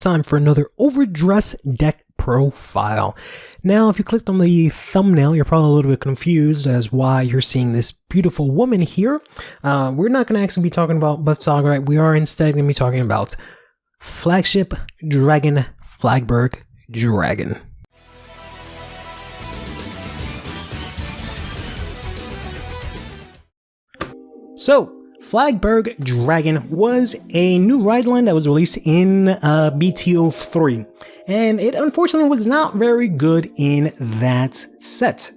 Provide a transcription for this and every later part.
Time for another overdress deck profile. Now, if you clicked on the thumbnail, you're probably a little bit confused as why you're seeing this beautiful woman here. We're not going to actually be talking about Buff Saga. We are instead going to be talking about Flagship Dragon Flagburg Dragon. So, Flagburg Dragon was a new ride line that was released in BT03, and it unfortunately was not very good in that set.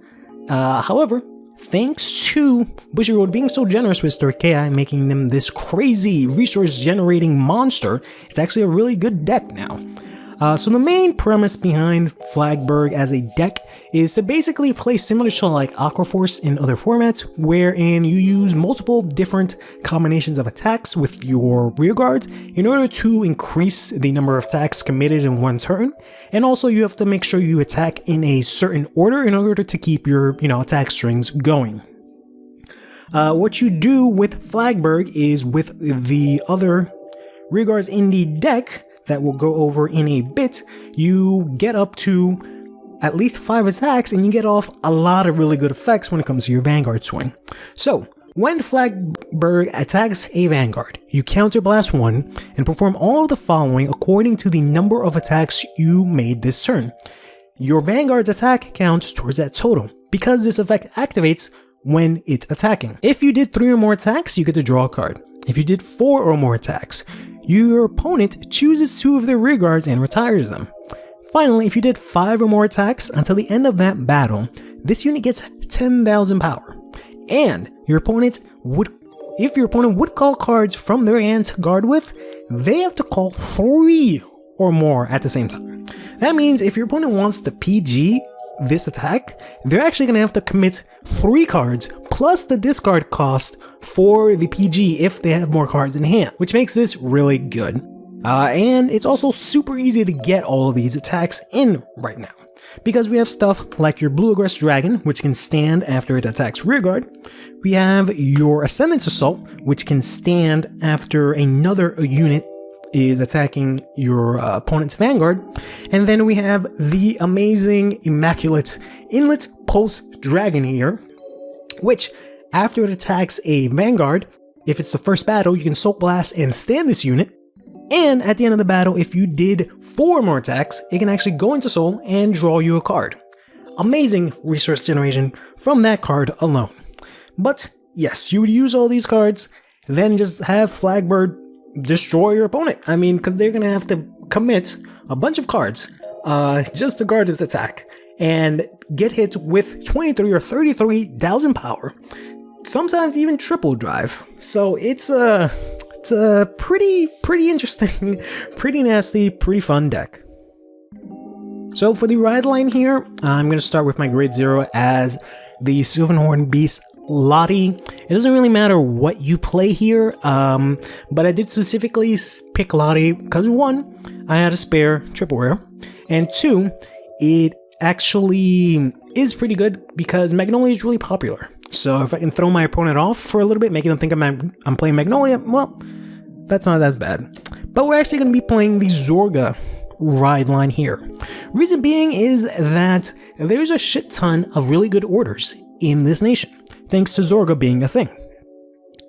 However, thanks to Bushiroad being so generous with their KI, making them this crazy resource generating monster, it's actually a really good deck now. So the main premise behind Flagburg as a deck is to basically play similar to like Aquaforce in other formats, wherein you use multiple different combinations of attacks with your rear guards in order to increase the number of attacks committed in one turn, and also you have to make sure you attack in a certain order in order to keep your attack strings going. What you do with Flagburg is with the other rear guards in the deck that we'll go over in a bit, you get up to at least 5 attacks and you get off a lot of really good effects when it comes to your Vanguard swing. So, when Flagburg attacks a Vanguard, you counterblast 1 and perform all of the following according to the number of attacks you made this turn. Your Vanguard's attack counts towards that total, because this effect activates when it's attacking. If you did 3 or more attacks, you get to draw a card. If you did 4 or more attacks, your opponent chooses 2 of their rear guards and retires them. Finally, if you did 5 or more attacks until the end of that battle, this unit gets 10,000 power. And if your opponent would call cards from their hand to guard with, they have to call 3 or more at the same time. That means if your opponent wants to PG this attack, they're actually going to have to commit 3 cards plus the discard cost for the PG if they have more cards in hand, which makes this really good. And it's also super easy to get all of these attacks in right now, because we have stuff like your Blue-Aggress Dragon, which can stand after it attacks rearguard. We have your Ascendance Assault, which can stand after another unit is attacking your opponent's Vanguard. And then we have the amazing, immaculate Inlet Pulse Dragon here, which after it attacks a Vanguard, if it's the first battle, you can Soul Blast and stand this unit. And at the end of the battle, if you did 4 more attacks, it can actually go into Soul and draw you a card. Amazing resource generation from that card alone. But yes, you would use all these cards, then just have Flagburg destroy your opponent. I mean, because they're going to have to commit a bunch of cards just to guard this attack and get hit with 23 or 33,000 power, sometimes even triple drive. So it's a pretty interesting, pretty nasty, pretty fun deck. So for the ride line here, I'm going to start with my grade 0 as the Sylvanhorn Beast Lottie. It doesn't really matter what you play here, but I did specifically pick Lottie because 1, I had a spare triple rare, and 2, it actually is pretty good because Magnolia is really popular. So if I can throw my opponent off for a little bit, making them think I'm playing Magnolia, well, that's not as bad. But we're actually going to be playing the Zorga ride line here. Reason being is that there's a shit ton of really good orders in this nation, thanks to Zorga being a thing.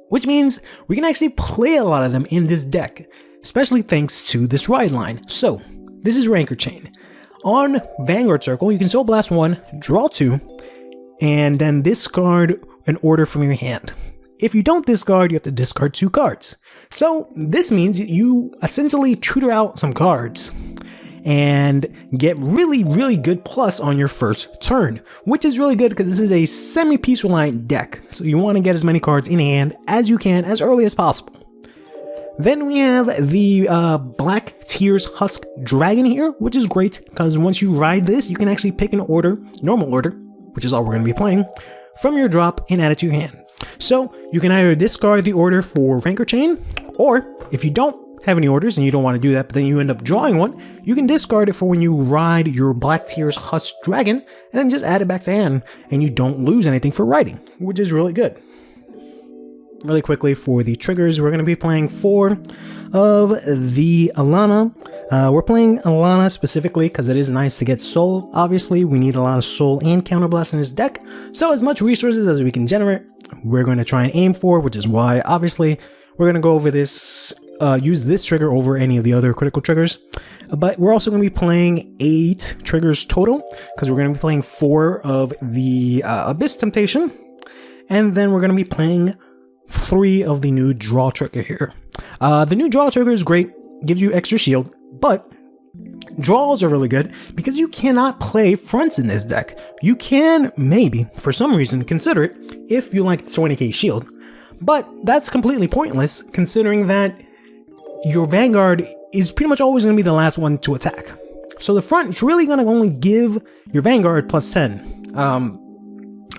Which means we can actually play a lot of them in this deck, especially thanks to this ride line. So, this is Ranker Chain. On Vanguard Circle, you can Soul Blast 1, draw 2, and then discard an order from your hand. If you don't discard, you have to discard 2 cards. So, this means you essentially tutor out some cards and get really good plus on your first turn, which is really good because this is a semi-Peace Reliant deck, so you want to get as many cards in hand as you can as early as possible. Then we have the Black Tears Husk Dragon here, which is great because once you ride this, you can actually pick an order, normal order, which is all we're going to be playing, from your drop and add it to your hand. So you can either discard the order for Ranker Chain, or if you don't have any orders and you don't want to do that, but then you end up drawing one, you can discard it for when you ride your Black Tears Husk Dragon, and then just add it back to hand, and you don't lose anything for riding, which is really good. really quickly for the triggers, we're going to be playing 4 of the Alana. We're playing Alana specifically because it is nice to get soul. Obviously, we need a lot of soul and counterblast in this deck, so as much resources as we can generate, we're going to try and aim for, which is why, obviously, we're going to go over this, use this trigger over any of the other critical triggers. But we're also going to be playing 8 triggers total, because we're going to be playing 4 of the Abyss Temptation, and then we're going to be playing 3 of the new draw trigger here. The new draw trigger is great, gives you extra shield, but draws are really good because you cannot play fronts in this deck. You can maybe, for some reason, consider it if you like 20k shield, but that's completely pointless considering that your Vanguard is pretty much always going to be the last one to attack. So the front is really going to only give your Vanguard plus 10.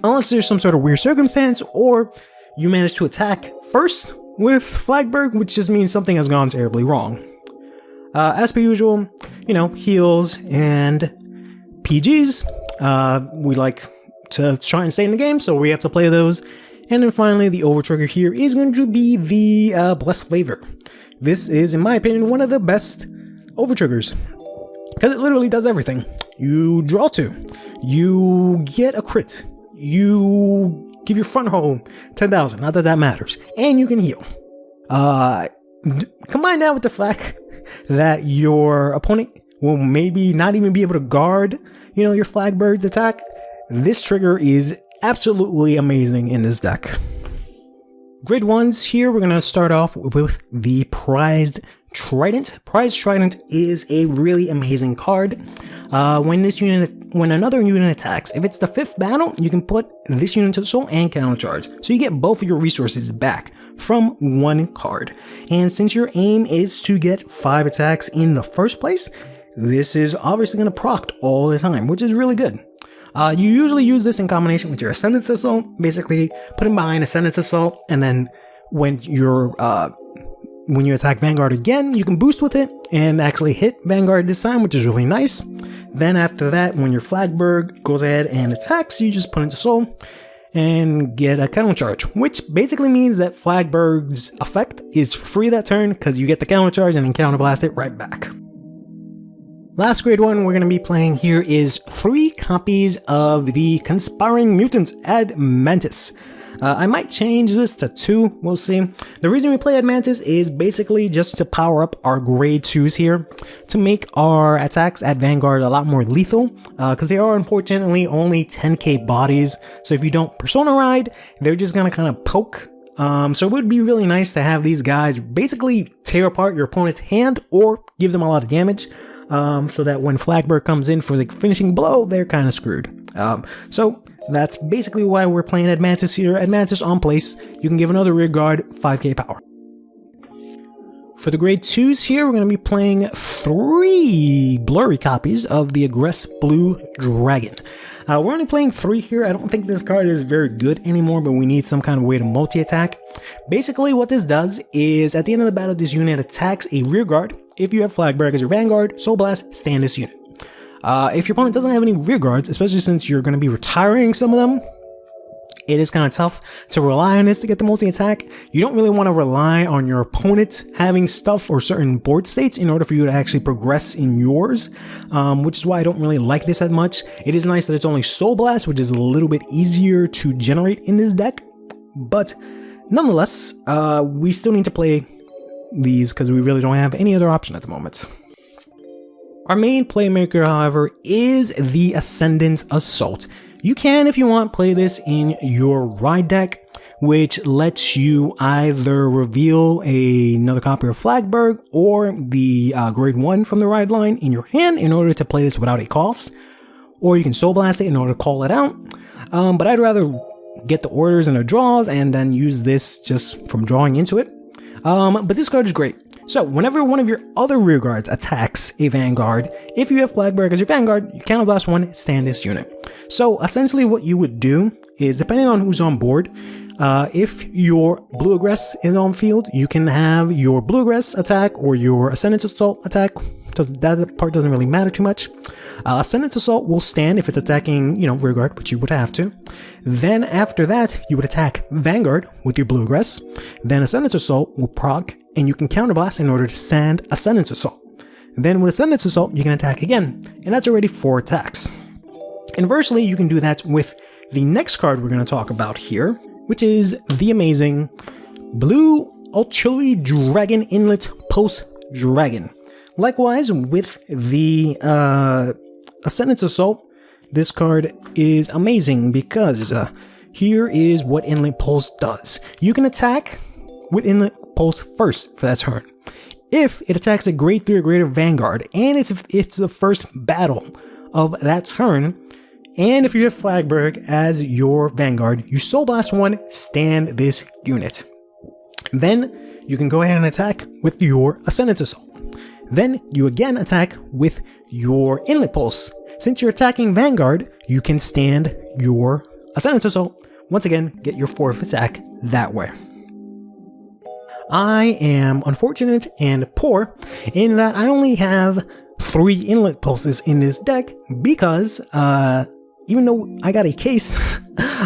Unless there's some sort of weird circumstance or you manage to attack first with Flagburg, which just means something has gone terribly wrong. As per usual, you know, heals and PGs. We like to try and stay in the game, so we have to play those. And then finally, the over trigger here is going to be the Blessed Flavor. This is, in my opinion, one of the best over triggers because it literally does everything. You draw 2, you get a crit, you give your front row 10,000, not that that matters, and you can heal. Combine that with the fact that your opponent will maybe not even be able to guard, you know, your Flagbird's attack. This trigger is absolutely amazing in this deck. Grade 1s here, we're going to start off with the Prized Trident. Prized Trident is a really amazing card. When another unit attacks, if it's the 5th battle, you can put this unit to the soul and countercharge. So you get both of your resources back from one card. And since your aim is to get 5 attacks in the first place, this is obviously going to proc all the time, which is really good. You usually use this in combination with your Ascendance Assault, basically put him behind Ascendance Assault, and then when you attack Vanguard again, you can boost with it and actually hit Vanguard this time, which is really nice. Then after that, when your Flagburg goes ahead and attacks, you just put into soul and get a countercharge, which basically means that Flagburg's effect is free that turn because you get the countercharge and then counterblast it right back. Last grade 1 we're going to be playing here is 3 copies of the Conspiring Mutant Admantis. I might change this to 2, we'll see. The reason we play Admantis is basically just to power up our grade 2s here, to make our attacks at Vanguard a lot more lethal, because they are unfortunately only 10k bodies, so if you don't Persona Ride, they're just going to kind of poke. So it would be really nice to have these guys basically tear apart your opponent's hand or give them a lot of damage. So that when Flagburg comes in for the finishing blow, they're kind of screwed. So that's basically why we're playing Admantis here. Admantis on place, you can give another rear guard 5k power. For the grade 2s here, we're going to be playing 3 blurry copies of the Aggress Blue Dragon. We're only playing 3 here. I don't think this card is very good anymore, but we need some kind of way to multi-attack. Basically, what this does is at the end of the battle, this unit attacks a rear guard. If you have Flagburg as your Vanguard, Soul Blast, stand this unit. If your opponent doesn't have any rear guards, especially since you're going to be retiring some of them, it is kind of tough to rely on this to get the multi-attack. You don't really want to rely on your opponent having stuff or certain board states in order for you to actually progress in yours, which is why I don't really like this that much. It is nice that it's only Soul Blast, which is a little bit easier to generate in this deck, but nonetheless, we still need to play these because we really don't have any other option at the moment. Our main playmaker, however, is the Ascendance Assault. You can, if you want, play this in your ride deck, which lets you either reveal another copy of Flagburg or the grade 1 from the ride line in your hand in order to play this without a cost, or you can Soul Blast it in order to call it out. But I'd rather get the orders and the draws and then use this just from drawing into it. But this card is great. So whenever one of your other rear guards attacks a Vanguard, if you have Flagburg as your Vanguard, you counterblast 1, stand this unit. So essentially what you would do is, depending on who's on board, if your Blue Aggress is on field, you can have your Blue Aggress attack or your Ascendance Assault attack. That part doesn't really matter too much. Ascendant Assault will stand if it's attacking, rearguard, which you would have to. Then after that, you would attack Vanguard with your blue aggress. Then Ascendant Assault will proc, and you can counterblast in order to sand Ascendant Assault. Then with Ascendant Assault, you can attack again, and that's already 4 attacks. Inversely, you can do that with the next card we're going to talk about here, which is the amazing Blue Artillery Dragon Inlet Post Dragon. Likewise, with the Ascendant Assault, this card is amazing because here is what Inlet Pulse does. You can attack with Inlet Pulse first for that turn. If it attacks a grade 3 or greater Vanguard, and it's the first battle of that turn, and if you have Flagburg as your Vanguard, you Soul Blast 1, stand this unit. Then you can go ahead and attack with your Ascendant Assault. Then you again attack with your Inlet Pulse. Since you're attacking Vanguard, you can stand your Ascendant Assault. Once again, get your 4th attack that way. I am unfortunate and poor in that I only have 3 Inlet Pulses in this deck because even though I got a case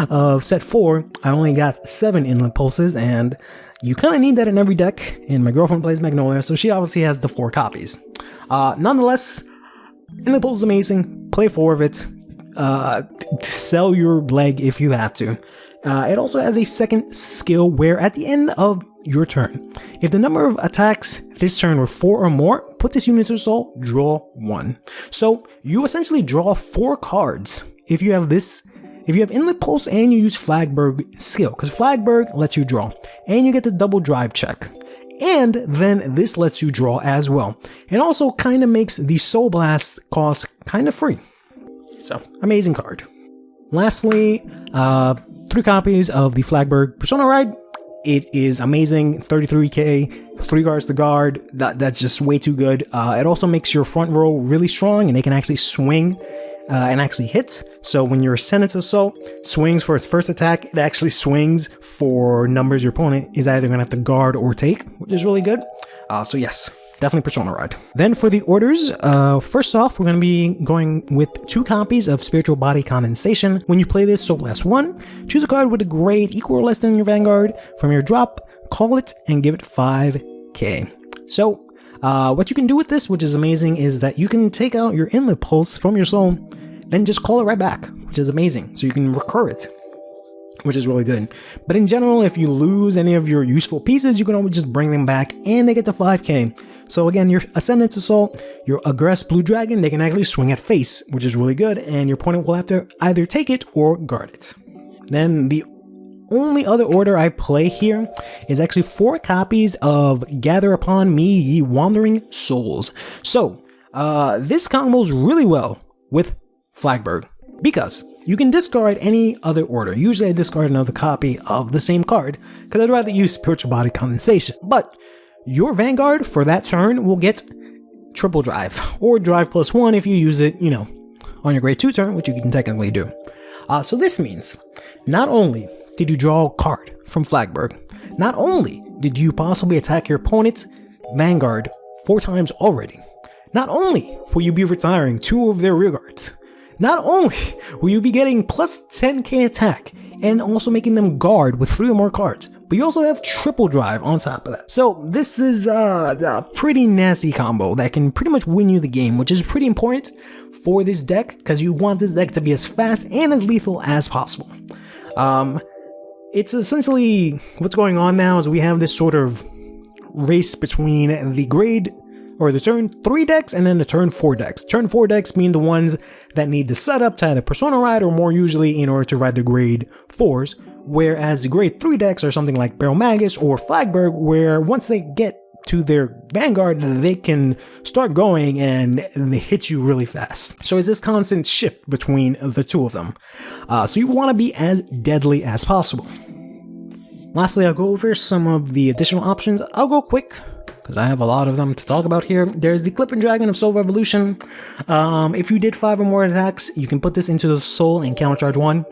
of set 4, I only got 7 Inlet Pulses, and you kind of need that in every deck, and my girlfriend plays Magnolia, so she obviously has the 4 copies. Nonetheless, Inlet Pulse is amazing. Play 4 of it. Sell your leg if you have to. It also has a second skill where at the end of your turn, if the number of attacks this turn were 4 or more, put this unit to assault, draw 1. So you essentially draw 4 cards if you have this. If you have Inlet Pulse and you use Flagburg skill, because Flagburg lets you draw, and you get the double drive check. And then this lets you draw as well. It also kind of makes the Soul Blast cost kind of free. So, amazing card. Lastly, 3 copies of the Flagburg Persona Ride. It is amazing, 33k, 3 guards to guard, that's just way too good. It also makes your front row really strong, and they can actually swing and actually hit. So when your Ascendant Assault swings for its first attack, it actually swings for numbers your opponent is either going to have to guard or take, which is really good. So yes, definitely Persona Ride. Then for the orders, first off, we're going to be going with 2 copies of Spiritual Body Condensation. When you play this, Soul Blast 1, choose a card with a grade equal or less than your Vanguard from your drop, call it, and give it 5k. So what you can do with this, which is amazing, is that you can take out your Inlet Pulse from your soul, then just call it right back, which is amazing. So you can recur it, which is really good. But in general, if you lose any of your useful pieces, you can always just bring them back and they get to 5k. So again, your Ascendant Assault, your Aggress Blue Dragon, they can actually swing at face, which is really good, and your opponent will have to either take it or guard it. Then the only other order I play here is actually 4 copies of Gather Upon Me Ye Wandering Souls. So this combos really well with Flagburg because you can discard any other order. Usually I discard another copy of the same card because I'd rather use Spiritual Body Condensation. But your Vanguard for that turn will get triple drive or drive +1 if you use it, on your grade 2 turn, which you can technically do. So this means not only did you draw a card from Flagburg, not only did you possibly attack your opponent's Vanguard 4 times already, not only will you be retiring 2 of their rearguards, not only will you be getting plus 10k attack and also making them guard with 3 or more cards, but you also have triple drive on top of that. So this is a pretty nasty combo that can pretty much win you the game, which is pretty important for this deck because you want this deck to be as fast and as lethal as possible. It's essentially what's going on now is we have this sort of race between the grade or the turn 3 decks and then the turn 4 decks. Turn 4 decks mean the ones that need the setup to either Persona Ride or more usually in order to ride the grade 4s, whereas the grade 3 decks are something like Barrel Magus or Flagburg, where once they get to their Vanguard, they can start going and they hit you really fast. So it's this constant shift between the 2 of them. So you want to be as deadly as possible. Lastly, I'll go over some of the additional options. I'll go quick because I have a lot of them to talk about here. There's the Clipping Dragon of Soul Revolution. If you did 5 or more attacks, you can put this into the Soul and countercharge 1.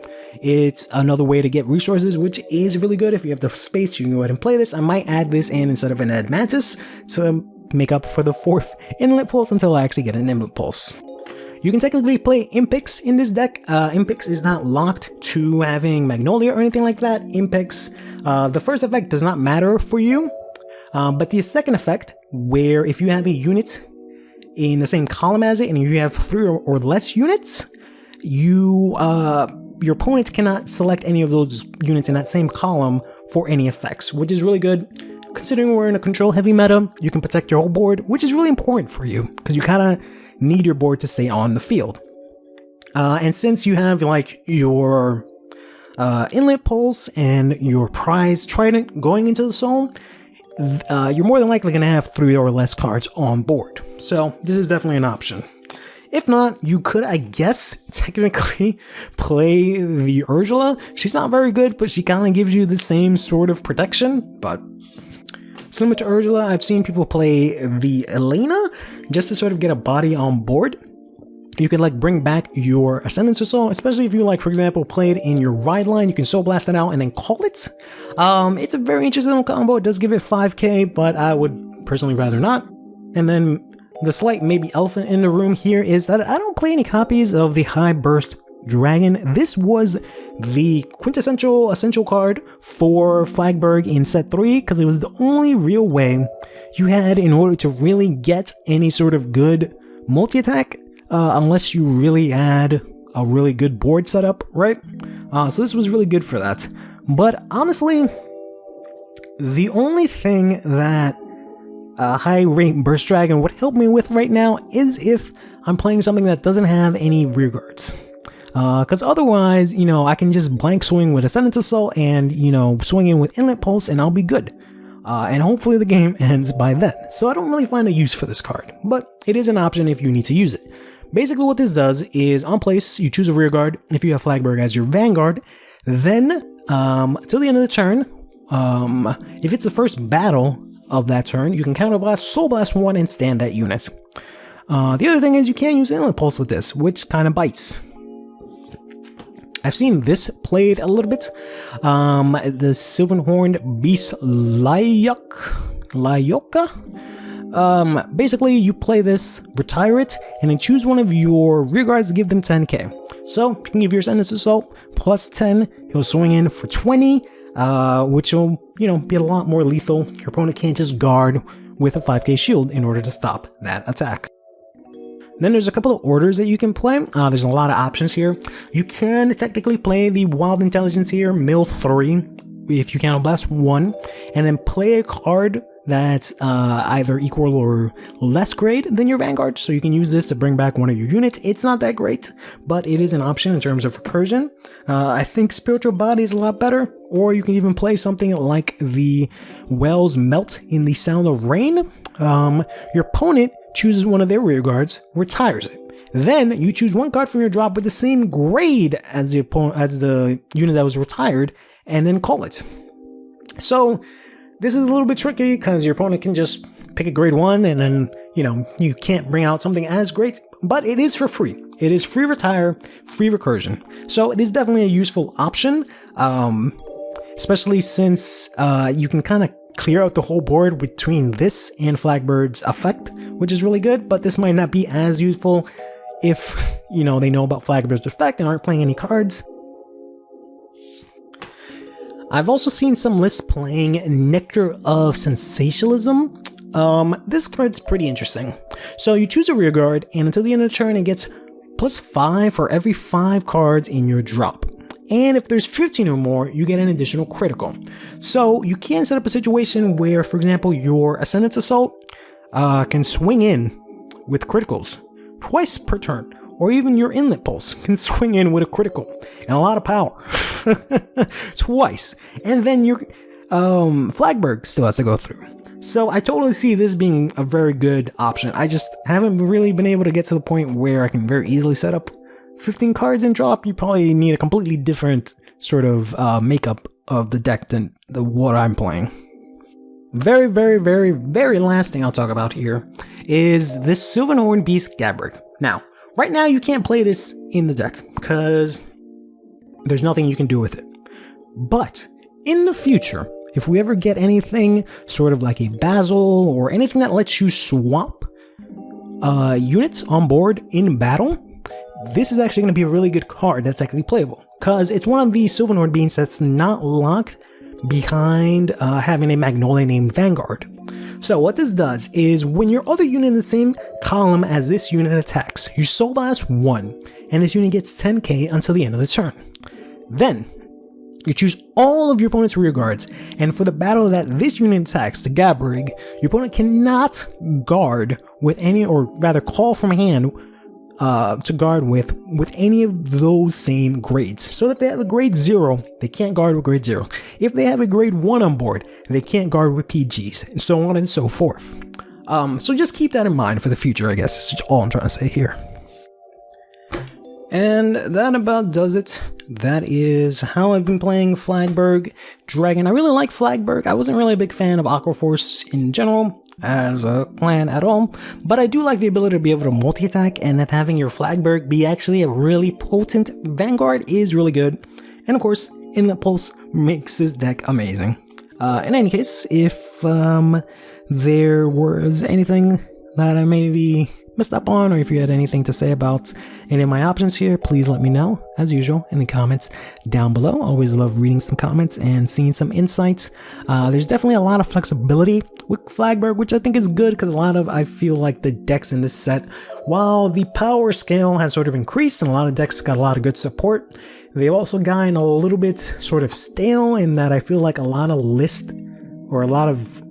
It's another way to get resources, which is really good. If you have the space, you can go ahead and play this. I might add this in instead of an Admantis to make up for the 4th Inlet Pulse until I actually get an Inlet Pulse. You can technically play Impix in this deck. Impix is not locked to having Magnolia or anything like that. Impix, the first effect does not matter for you, but the second effect, where if you have a unit in the same column as it and you have 3 or less units, your opponent cannot select any of those units in that same column for any effects, which is really good. Considering we're in a control heavy meta, you can protect your whole board, which is really important for you because you kind of need your board to stay on the field. And since you have like your inlet pulse and your prize trident going into the soul, you're more than likely going to have 3 or less cards on board. So this is definitely an option. If not, you could, I guess, technically play the Ursula. She's not very good, but she kind of gives you the same sort of protection. But similar to Ursula, I've seen people play the Elena just to sort of get a body on board. You can like bring back your Ascendance or so, especially if you like, for example, play it in your ride line. You can Soul Blast it out and then call it. It's a very interesting combo. It does give it 5k, but I would personally rather not. And then the slight maybe elephant in the room here is that I don't play any copies of the High Burst Dragon. This was the quintessential essential card for Flagburg in set 3 because it was the only real way you had in order to really get any sort of good multi-attack, unless you really had a really good board setup, right? So this was really good for that. But honestly, the only thing that High Rate Burst Dragon would help me with right now is if I'm playing something that doesn't have any rear guards. Because otherwise, you know, I can just blank swing with Ascendant Assault and, you know, swing in with Inlet Pulse and I'll be good. And hopefully the game ends by then. So I don't really find a use for this card, but it is an option if you need to use it. Basically what this does is on place, you choose a rear guard if you have Flagburg as your Vanguard. Then, till the end of the turn, if it's the first battle of that turn, you can counterblast, Soul Blast 1 and stand that unit. The other thing is you can't use Inlet Pulse with this, which kind of bites. I've seen this played a little bit. The Silverhorned Beast Layoka. Basically, you play this, retire it, and then choose one of your rear guards to give them 10k. So, you can give your Ascendance Assault plus 10, he'll swing in for 20, which will, you know, be a lot more lethal. Your opponent can't just guard with a 5k shield in order to stop that attack. Then there's a couple of orders that you can play. There's a lot of options here. You can technically play the Wild Intelligence here, Mill 3, if you counterblast 1, and then play a card that's either equal or less great than your Vanguard, so you can use this to bring back one of your units. It's not that great, but it is an option in terms of recursion. I think Spiritual Body is a lot better, or you can even play something like the Wells Melt in the Sound of Rain. Your opponent chooses one of their rear guards, retires it. Then you choose one card from your drop with the same grade as the opponent, as the unit that was retired, and then call it. So this is a little bit tricky because your opponent can just pick a grade 1 and then, you know, you can't bring out something as great, but it is for free. It is free retire, free recursion. So it is definitely a useful option, especially since you can kind of clear out the whole board between this and Flagbird's effect, which is really good, but this might not be as useful if, you know, they know about Flagbird's effect and aren't playing any cards. I've also seen some lists playing Nectar of Sensationalism. This card's pretty interesting. So you choose a rear guard, and until the end of the turn, it gets +5 for every 5 cards in your drop. And if there's 15 or more, you get an additional critical. So you can set up a situation where, for example, your Ascendance Assault can swing in with criticals twice per turn. Or even your Inlet Pulse can swing in with a critical and a lot of power. Twice. And then your Flagburg still has to go through. So I totally see this being a very good option. I just haven't really been able to get to the point where I can very easily set up 15 cards and drop. You probably need a completely different sort of makeup of the deck than what I'm playing. Very, very, very, very last thing I'll talk about here is this Silverhorn Beast Gabrick. Now, right now you can't play this in the deck because there's nothing you can do with it. But in the future, if we ever get anything sort of like a Basil or anything that lets you swap units on board in battle, this is actually going to be a really good card that's actually playable, because it's one of these Silver Nord beans that's not locked behind having a Magnolia named Vanguard. So what this does is when your other unit in the same column as this unit attacks, you Soul Blast 1, and this unit gets 10k until the end of the turn. Then you choose all of your opponent's rear guards, and for the battle that this unit attacks, the Gabrig, your opponent cannot guard with any, or rather call from hand to guard with any of those same grades. So if they have a grade 0, they can't guard with grade 0. If they have a grade 1 on board, they can't guard with PGs, and so on and so forth. So just keep that in mind for the future, I guess. Is just all I'm trying to say here. And that about does it. That is how I've been playing Flagburg Dragon. I really like Flagburg. I wasn't really a big fan of Aqua Force in general as a clan at all, but I do like the ability to be able to multi-attack, and that having your Flagburg be actually a really potent Vanguard is really good. And of course, Inlet Pulse makes this deck amazing. In any case, if there was anything that I maybe messed up on, or if you had anything to say about any of my options here, please let me know, as usual, in the comments down below. Always love reading some comments and seeing some insights. There's definitely a lot of flexibility with Flagburg, which I think is good, because I feel like the decks in this set, while the power scale has sort of increased and a lot of decks got a lot of good support, they've also gotten a little bit sort of stale in that I feel like a lot of lists or a lot of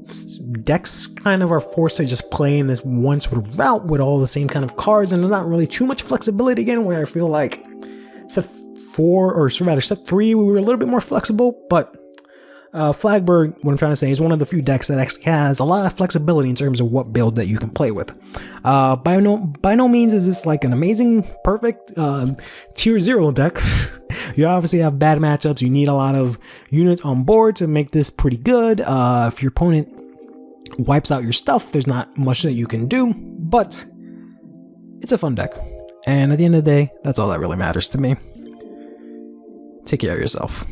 decks kind of are forced to just play in this one sort of route with all the same kind of cards, and there's not really too much flexibility again, where I feel like set 4, or rather set 3, we were a little bit more flexible. But Flagburg, what I'm trying to say, is one of the few decks that actually has a lot of flexibility in terms of what build that you can play with. By no means is this like an amazing, perfect tier 0 deck. You obviously have bad matchups. You need a lot of units on board to make this pretty good. If your opponent wipes out your stuff, there's not much that you can do, but it's a fun deck. And at the end of the day, that's all that really matters to me. Take care of yourself.